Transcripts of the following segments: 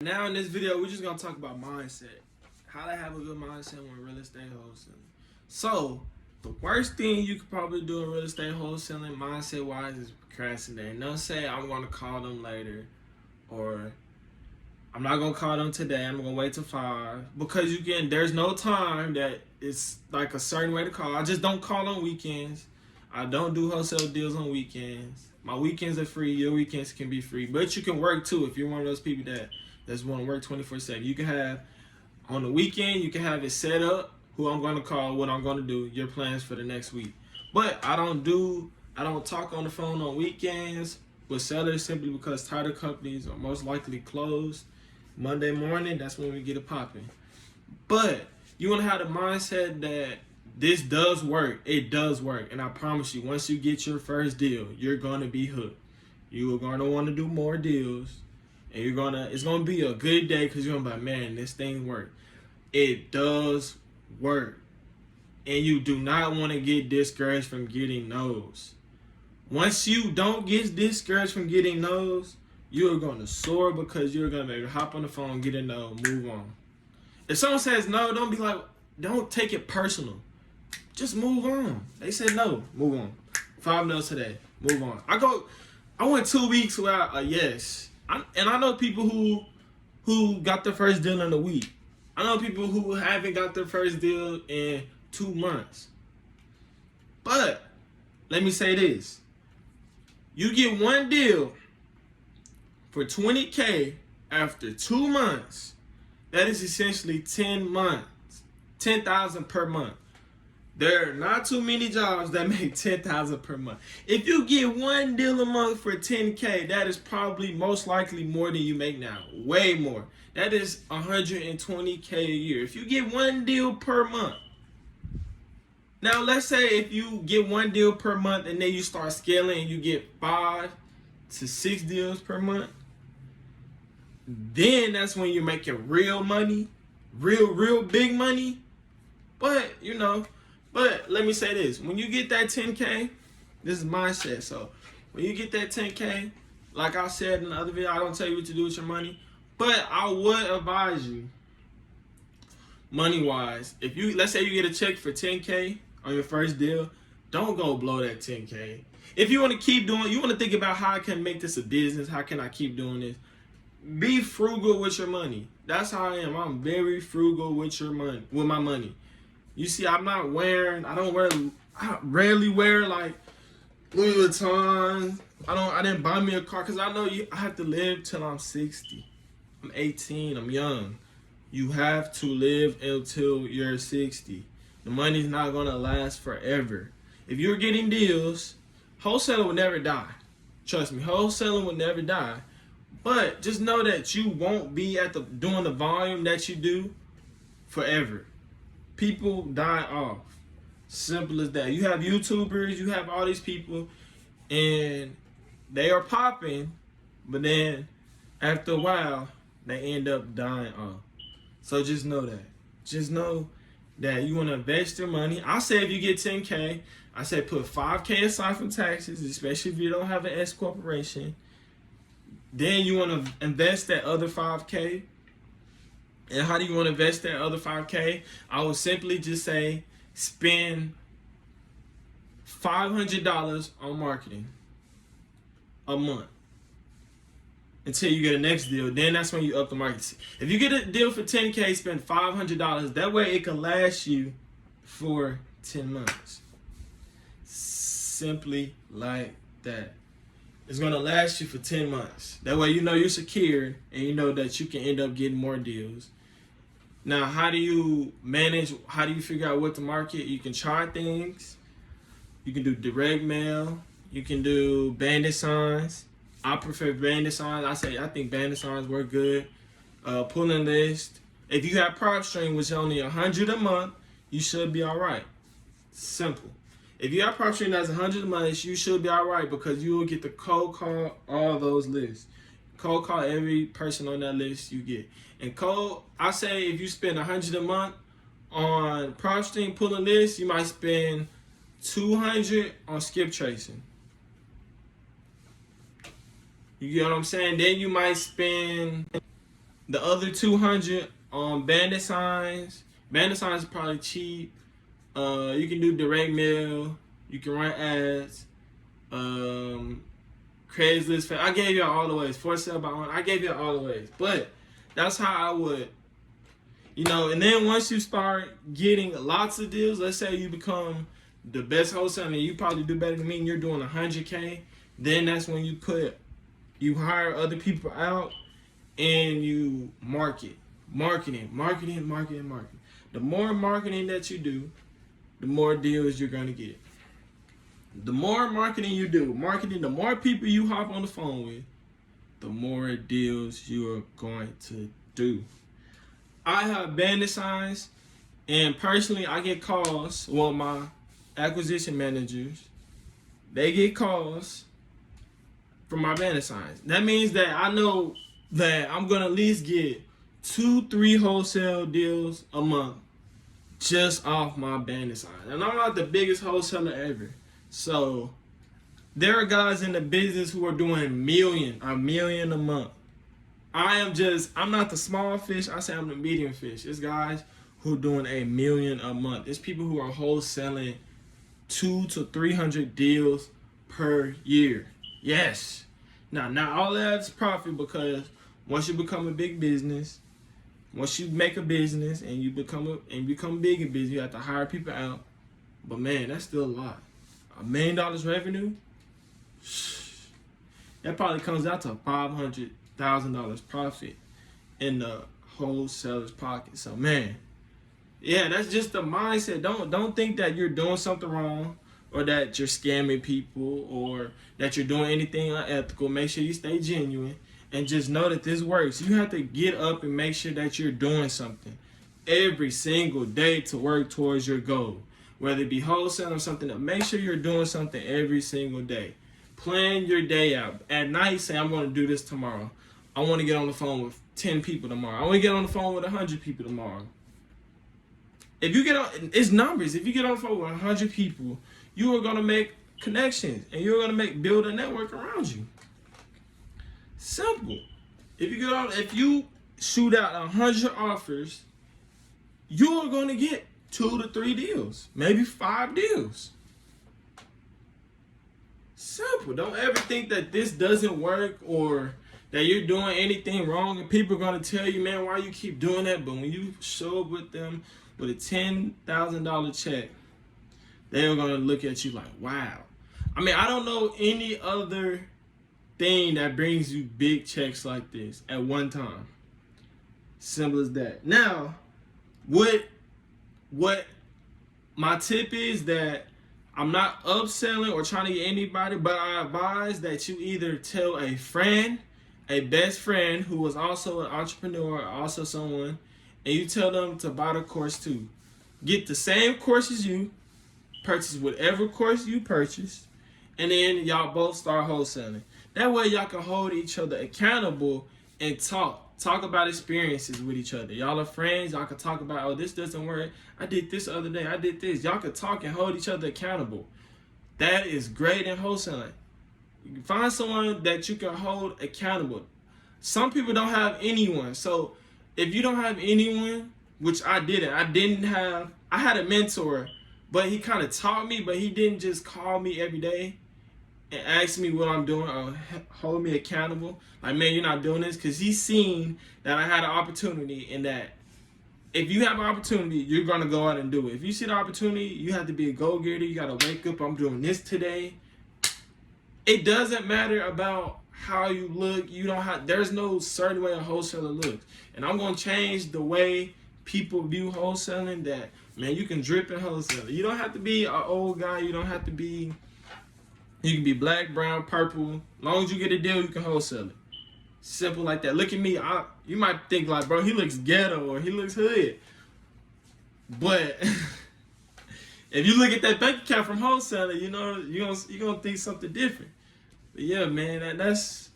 Now in this video, we're just gonna talk about mindset. How to have a good mindset when real estate wholesaling. So, the worst thing you could probably do in real estate wholesaling, mindset wise, is procrastinate. Don't say I'm gonna call them later, or I'm not gonna call them today. I'm gonna wait till 5 because there's no time that it's like a certain way to call. I just don't call on weekends. I don't do wholesale deals on weekends. My weekends are free. Your weekends can be free, but you can work too if you're one of those people that want to work 24/7. You can have on the weekend. You can have it set up. Who I'm going to call, what I'm going to do, your plans for the next week. But I don't talk on the phone on weekends with sellers simply because title companies are most likely closed Monday morning. That's when we get it popping. But you want to have the mindset that this does work. It does work. And I promise you, once you get your first deal, you're going to be hooked. You are going to want to do more deals. And it's going to be a good day because you're going to be like, man, this thing worked. It does work. And you do not want to get discouraged from getting no's. Once you don't get discouraged from getting no's, you're going to soar because you're going to hop on the phone, get a no, move on. If someone says no, don't take it personal. Just move on. They said no, move on. 5 no's today, move on. I went 2 weeks without a yes. And I know people who got their first deal in a week. I know people who haven't got their first deal in 2 months. But let me say this. You get one deal for $20K after 2 months. That is essentially 10 months. $10,000 per month. There are not too many jobs that make $10,000 per month. If you get one deal a month for $10K, that is probably most likely more than you make now. Way more. That is $120K a year. If you get one deal per month. Now, let's say if you get one deal per month and then you start scaling and you get 5 to 6 deals per month, then that's when you're making real money, real big money. But let me say this. When you get that 10K, this is mindset. So when you get that 10K, like I said in the other video, I don't tell you what to do with your money. But I would advise you, money-wise, let's say you get a check for 10K on your first deal, don't go blow that 10K. If you want to keep doing, you want to think about how I can make this a business, how can I keep doing this? Be frugal with your money. That's how I am. I'm very frugal with my money. You see, I rarely wear like Louis Vuitton. I didn't buy me a car because I know I have to live till I'm 60. I'm 18, I'm young. You have to live until you're 60. The money's not gonna last forever. If you're getting deals, wholesaling will never die. Trust me, wholesaling will never die. But just know that you won't be doing the volume that you do forever. People die off. Simple as that. You have YouTubers, you have all these people, and they are popping, but then after a while, they end up dying off. So just know that. Just know that you want to invest your money. I say if you get 10K, I say put 5K aside for taxes, especially if you don't have an S corporation. Then you want to invest that other 5K. And how do you want to invest that other 5K? I would simply just say spend $500 on marketing a month until you get a next deal. Then that's when you up the market. If you get a deal for 10K, spend $500. That way it can last you for 10 months. Simply like that. It's going to last you for 10 months. That way you know you're secured and you know that you can end up getting more deals. Now, how do you figure out what to market? You can try things. You can do direct mail. You can do bandit signs. I prefer bandit signs. I think bandit signs work good. Pulling list. If you have prop stream, which is only $100 a month, you should be all right. Simple. If you have prop stream that's $100 a month, you should be all right because you will get the cold call all those lists. Cold call every person on that list you get. And I say if you spend $100 a month on prop stream pulling lists, you might spend $200 on skip tracing. You get what I'm saying? Then you might spend The other 200 on bandit signs. Bandit signs is probably cheap. You can do direct mail. You can run ads. Craigslist. I gave y'all all the ways. For sale by one. I gave y'all all the ways. But that's how I would, and then once you start getting lots of deals, let's say you become the best wholesaler and you probably do better than me and you're doing 100K, then that's when you hire other people out and you marketing. The more marketing that you do, the more deals you're going to get. The more marketing you do, the more people you hop on the phone with, the more deals you are going to do. I have bandit signs, and personally, I get calls. Well, my acquisition managers, they get calls from my bandit signs. That means that I know that I'm going to at least get 2-3 wholesale deals a month just off my bandit signs. And I'm not the biggest wholesaler ever. So there are guys in the business who are doing a million a month. I'm not the small fish. I say I'm the medium fish. There's guys who are doing $1 million a month. There's people who are wholesaling 200 to 300 deals per year. Yes. Now, not all that's profit, because once you become a big business, once you make a business and you become big in business, you have to hire people out. But man, that's still a lot. $1 million revenue, that probably comes out to $500,000 profit in the wholesaler's pocket. So man, yeah, that's just the mindset. Don't think that you're doing something wrong, or that you're scamming people, or that you're doing anything unethical. Make sure you stay genuine and just know that this works. You have to get up and make sure that you're doing something every single day to work towards your goal. Whether it be wholesale or something, make sure you're doing something every single day. Plan your day out. At night, say, I'm going to do this tomorrow. I want to get on the phone with 10 people tomorrow. I want to get on the phone with 100 people tomorrow. If you get on, it's numbers. If you get on the phone with 100 people, you are going to make connections, and you're going to build a network around you. Simple. If you shoot out 100 offers, you are going to get 2 to 3 deals, maybe 5 deals. Simple. Don't ever think that this doesn't work, or that you're doing anything wrong, and people are going to tell you, man, why you keep doing that? But when you show up with them with a $10,000 check, they're going to look at you like, wow. I mean, I don't know any other thing that brings you big checks like this at one time. Simple as that. Now, what my tip is that I'm not upselling or trying to get anybody, but I advise that you either tell a friend, a best friend who is also an entrepreneur, also someone, and you tell them to buy the course too. Get the same course as you, purchase whatever course you purchase, and then y'all both start wholesaling. That way y'all can hold each other accountable and talk about experiences with each other. Y'all are friends. Y'all can talk about, oh, this doesn't work. I did this the other day. I did this. Y'all can talk and hold each other accountable. That is great in wholesaling. You can find someone that you can hold accountable. Some people don't have anyone. So if you don't have anyone, which I didn't. I had a mentor, but he kind of taught me, but he didn't just call me every day and ask me what I'm doing or hold me accountable. Like, man, you're not doing this, because he's seen that I had an opportunity, and that if you have an opportunity, you're going to go out and do it. If you see the opportunity, you have to be a go-getter. You got to wake up, I'm doing this today. It doesn't matter about how you look. There's no certain way a wholesaler looks. And I'm going to change the way people view wholesaling, that, man, you can drip in wholesaling. You don't have to be an old guy. You can be black, brown, purple. As long as you get a deal, you can wholesale it. Simple like that. Look at me. You might think like, bro, he looks ghetto or he looks hood. But if you look at that bank account from wholesaling, you're gonna think something different. But yeah, man, that's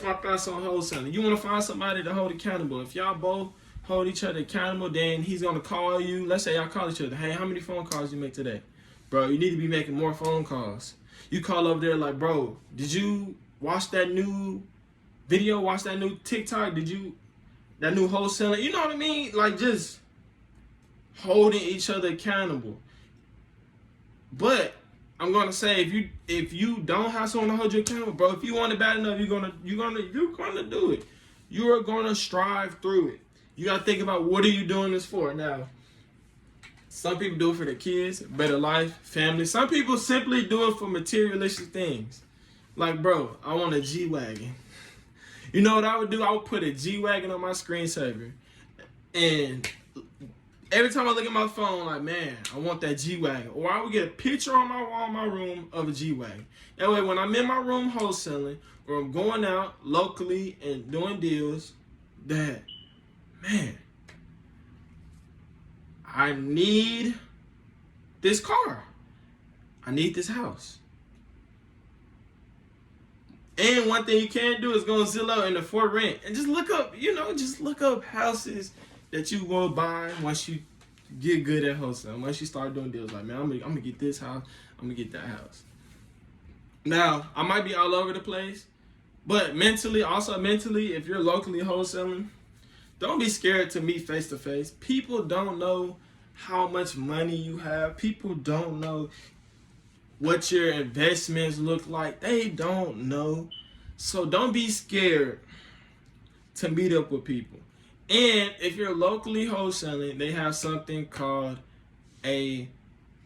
my thoughts on wholesaling. You want to find somebody to hold accountable. If y'all both hold each other accountable, then he's gonna call you. Let's say y'all call each other. Hey, how many phone calls you make today? Bro, you need to be making more phone calls. You call over there like, bro, did you watch that new video, watch that new TikTok, that new wholesaling, you know what I mean? Like, just holding each other accountable. But I'm gonna say, if you don't have someone to hold you accountable, bro, if you want it bad enough, you're gonna do it. You are gonna strive through it. You gotta think about, what are you doing this for? Now, some people do it for their kids, better life, family. Some people simply do it for materialistic things. Like, bro, I want a G-Wagon. You know what I would do? I would put a G-Wagon on my screensaver. And every time I look at my phone, like, man, I want that G-Wagon. Or I would get a picture on my wall in my room of a G-Wagon. That way, when I'm in my room wholesaling, or I'm going out locally and doing deals, that, man, I need this car. I need this house. And one thing you can do is go on Zillow and for rent and just look up, just look up houses that you will buy once you get good at wholesaling. Once you start doing deals, like, man, I'm gonna get this house, I'm gonna get that house. Now, I might be all over the place, but mentally, if you're locally wholesaling, don't be scared to meet face to face. People don't know how much money you have. People don't know what your investments look like. They don't know. So don't be scared to meet up with people. And if you're locally wholesaling, they have something called a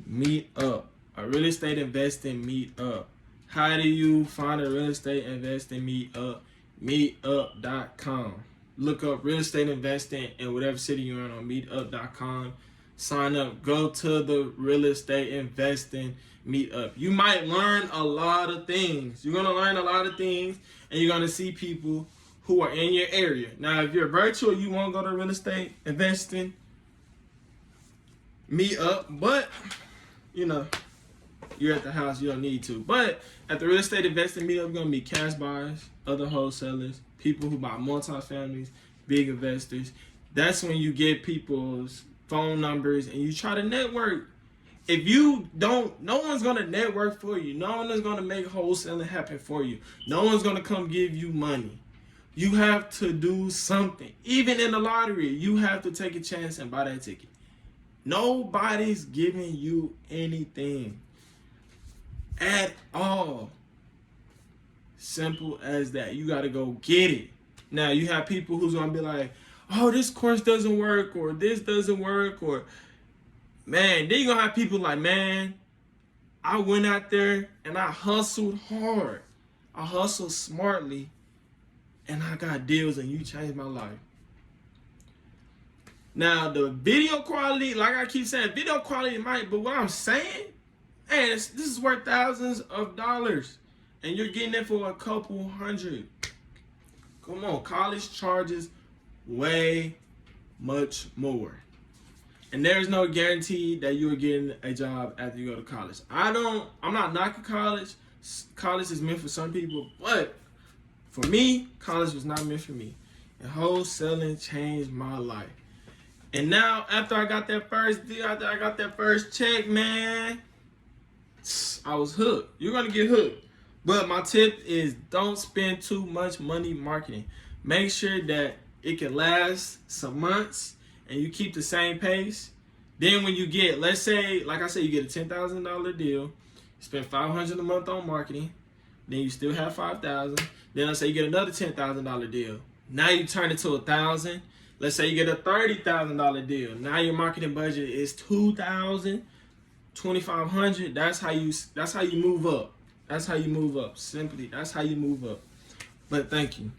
meetup, a real estate investing meetup. How do you find a real estate investing meetup? Meetup.com. Look up real estate investing in whatever city you're in on meetup.com. Sign up. Go to the real estate investing meetup. You might learn a lot of things. You're going to learn a lot of things, and you're going to see people who are in your area. Now, if you're virtual, you won't go to real estate investing meetup, but, you're at the house, you don't need to. But at the real estate investing meetup, you're going to meet cash buyers, other wholesalers, people who buy multifamilies, big investors. That's when you get people's phone numbers and you try to network. If you don't, no one's going to network for you. No one is going to make wholesaling happen for you. No one's going to come give you money. You have to do something. Even in the lottery, you have to take a chance and buy that ticket. Nobody's giving you anything at all. Simple as that. You got to go get it. Now, you have people who's going to be like, oh, this course doesn't work, or this doesn't work, or, man, then you're going to have people like, man, I went out there and I hustled hard. I hustled smartly, and I got deals, and you changed my life. Now, the video quality, like I keep saying, video quality might, but what I'm saying, man, this is worth thousands of dollars, and you're getting it for a couple hundred. Come on, college charges way much more. And there's no guarantee that you're getting a job after you go to college. I'm not knocking college. College is meant for some people, but for me, college was not meant for me. And wholesaling changed my life. And now, after I got that first deal, after I got that first check, man, I was hooked. You're going to get hooked. But my tip is, don't spend too much money marketing. Make sure that it can last some months and you keep the same pace. Then when you get, let's say, like I said, you get a $10,000 deal, you spend $500 a month on marketing, then you still have $5,000. Then let's say you get another $10,000 deal. Now you turn it to $1,000. Let's say you get a $30,000 deal. Now your marketing budget is $2,000, $2,500. That's how you move up. That's how you move up. Simply, that's how you move up. But thank you.